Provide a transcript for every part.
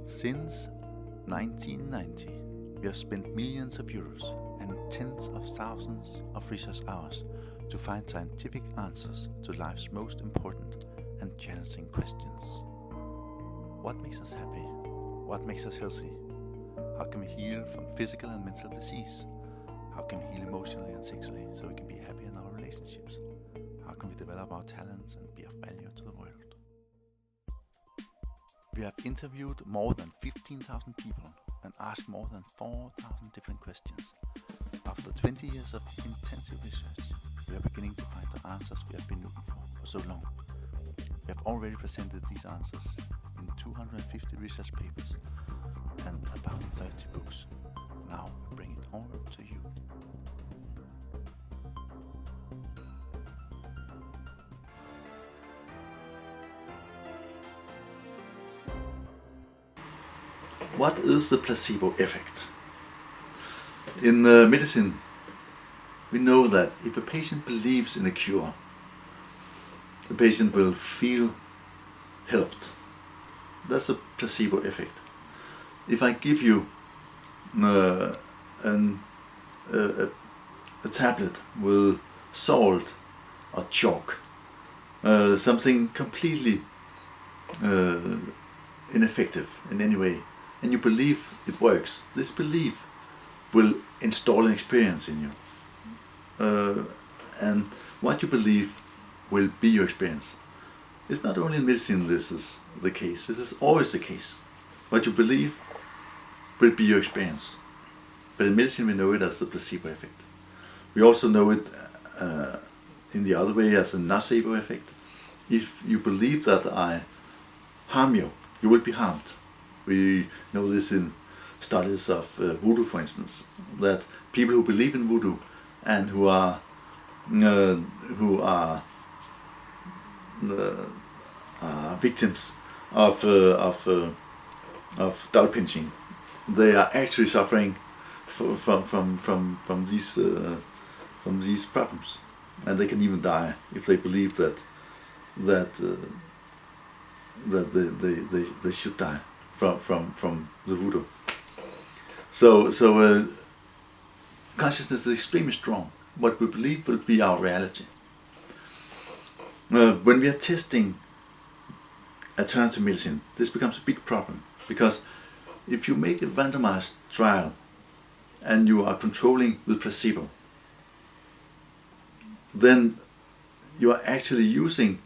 Since 1990, we have spent millions of euros and tens of thousands of research hours to find scientific answers to life's most important and challenging questions. What makes us happy? What makes us healthy? How can we heal from physical and mental disease? How can we heal emotionally and sexually so we can be happy in our relationships? How can we develop our talents and be of value to the world? We have interviewed more than 15,000 people and asked more than 4,000 different questions. After 20 years of intensive research, we are beginning to find the answers we have been looking for so long. We have already presented these answers in 250 research papers and about 30 books. Now we bring it all to you. What is the placebo effect? In medicine, we know that if a patient believes in a cure, the patient will feel helped. That's a placebo effect. If I give you a tablet with salt or chalk, something completely ineffective in any way, and you believe it works, this belief will install an experience in you. And what you believe will be your experience. It's not only in medicine this is the case, this is always the case. What you believe will be your experience. But in medicine we know it as the placebo effect. We also know it in the other way as a nocebo effect. If you believe that I harm you, you will be harmed. We know this in studies of voodoo, for instance, that people who believe in voodoo and who are victims of doll pinching, they are actually suffering from these problems, and they can even die if they believe that they should die from the voodoo. So consciousness is extremely strong. What we believe will be our reality. When we are testing alternative medicine, this becomes a big problem, because if you make a randomized trial and you are controlling with placebo, then you are actually using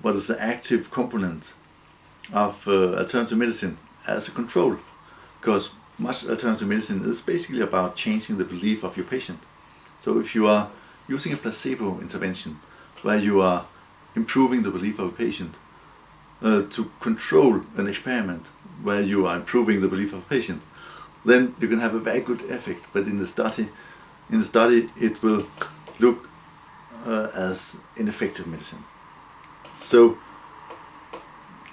what is the active component of alternative medicine as a control, because much alternative medicine is basically about changing the belief of your patient. So if you are using a placebo intervention where you are improving the belief of a patient to control an experiment where you are improving the belief of a patient, then you can have a very good effect. But in the study it will look as ineffective medicine. So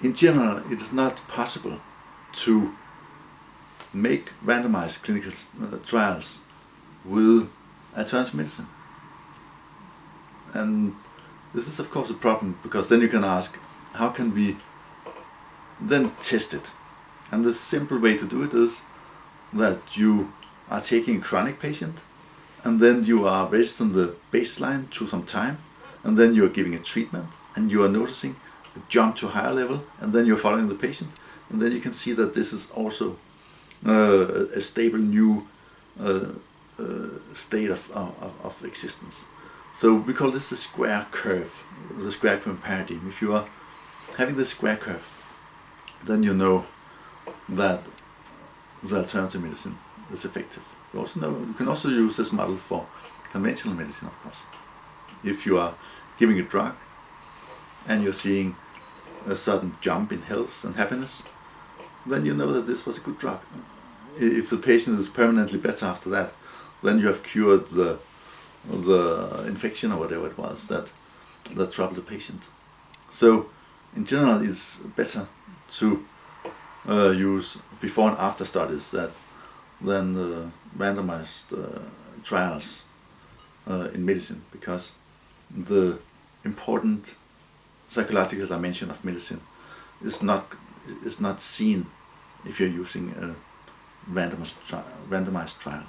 in general, it is not possible to make randomized clinical trials with alternative medicine. And this is of course a problem, because then you can ask, how can we then test it? And the simple way to do it is that you are taking a chronic patient, and then you are registering the baseline through some time, and then you are giving a treatment, and you are noticing a jump to a higher level, and then you're following the patient, and then you can see that this is also a stable new state of existence. So we call this the square curve, the square curve paradigm. If you are having the square curve, then you know that the alternative medicine is effective. You also know you can also use this model for conventional medicine, of course. If you are giving a drug and you're seeing a sudden jump in health and happiness, then you know that this was a good drug. If the patient is permanently better after that, then you have cured the infection or whatever it was that troubled the patient. So in general it's better to use before and after studies than randomized trials in medicine, because the important psychological dimension of medicine is not is not seen if you're using a randomized trial.